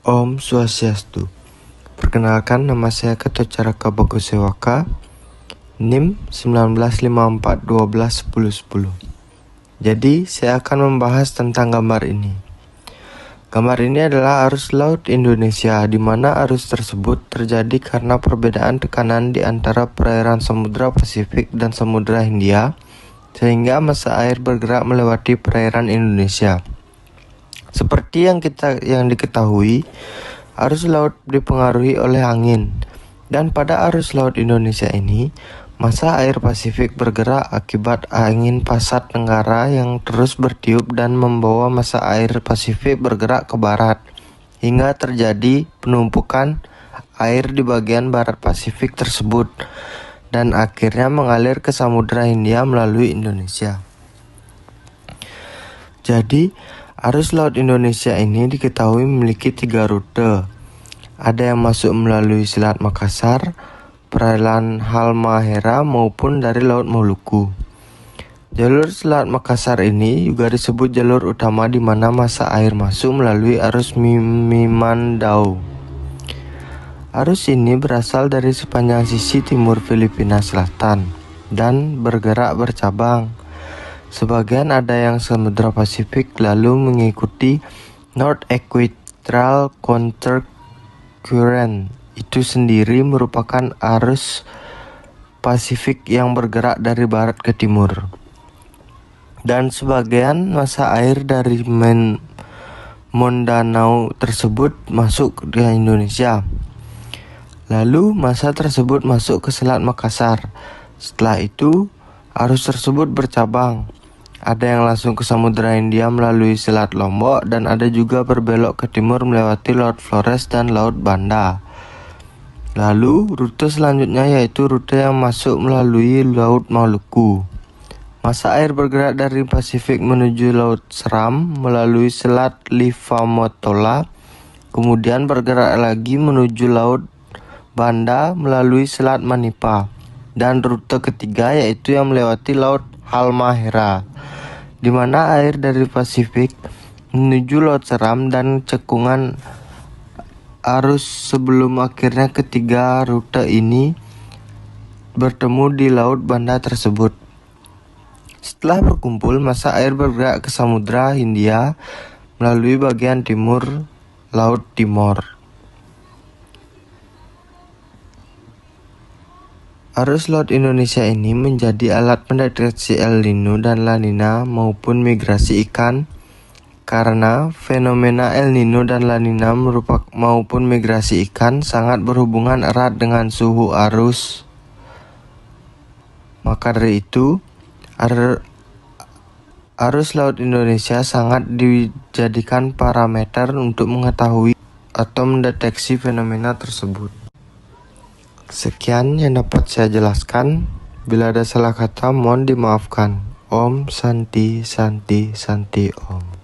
Om Swastiastu. Perkenalkan, nama saya Ketua Caraka Bagosewaka, NIM 1954121010. Jadi, saya akan membahas tentang gambar ini. Gambar ini adalah arus laut Indonesia, di mana arus tersebut terjadi karena perbedaan tekanan di antara perairan Samudra Pasifik dan Samudra Hindia, sehingga massa air bergerak melewati perairan Indonesia. Seperti yang diketahui, arus laut dipengaruhi oleh angin, dan pada arus laut Indonesia ini, massa air Pasifik bergerak akibat angin pasat tenggara yang terus bertiup dan membawa massa air Pasifik bergerak ke barat, hingga terjadi penumpukan air di bagian barat Pasifik tersebut, dan akhirnya mengalir ke Samudra Hindia melalui Indonesia. Jadi, arus laut Indonesia ini diketahui memiliki 3 rute. Ada yang masuk melalui Selat Makassar, perairan Halmahera maupun dari Laut Maluku. Jalur Selat Makassar ini juga disebut jalur utama di mana massa air masuk melalui arus Mimandau. Arus ini berasal dari sepanjang sisi timur Filipina Selatan dan bergerak bercabang. Sebagian ada yang Samudra Pasifik lalu mengikuti North Equatorial Counter Current. Itu sendiri merupakan arus Pasifik yang bergerak dari barat ke timur. Dan sebagian massa air dari Mindanao tersebut masuk ke Indonesia. Lalu massa tersebut masuk ke Selat Makassar. Setelah itu, arus tersebut bercabang. Ada yang langsung ke Samudra Hindia melalui Selat Lombok, dan ada juga berbelok ke timur melewati Laut Flores dan Laut Banda. Lalu rute selanjutnya yaitu rute yang masuk melalui Laut Maluku. Massa air bergerak dari Pasifik menuju Laut Seram melalui Selat Lifamotola, kemudian bergerak lagi menuju Laut Banda melalui Selat Manipa. Dan rute ketiga yaitu yang melewati Laut Halmahera, di mana air dari Pasifik menuju Laut Seram dan cekungan arus sebelum akhirnya ketiga rute ini bertemu di Laut Banda tersebut. Setelah berkumpul, massa air bergerak ke Samudra Hindia melalui bagian timur Laut Timor. Arus laut Indonesia ini menjadi alat pendeteksi El Nino dan La Nina maupun migrasi ikan, karena fenomena El Nino dan La Nina maupun migrasi ikan sangat berhubungan erat dengan suhu arus. Maka dari itu, arus laut Indonesia sangat dijadikan parameter untuk mengetahui atau mendeteksi fenomena tersebut. Sekian yang dapat saya jelaskan. Bila ada salah kata mohon dimaafkan. Om Santi Santi Santi Om.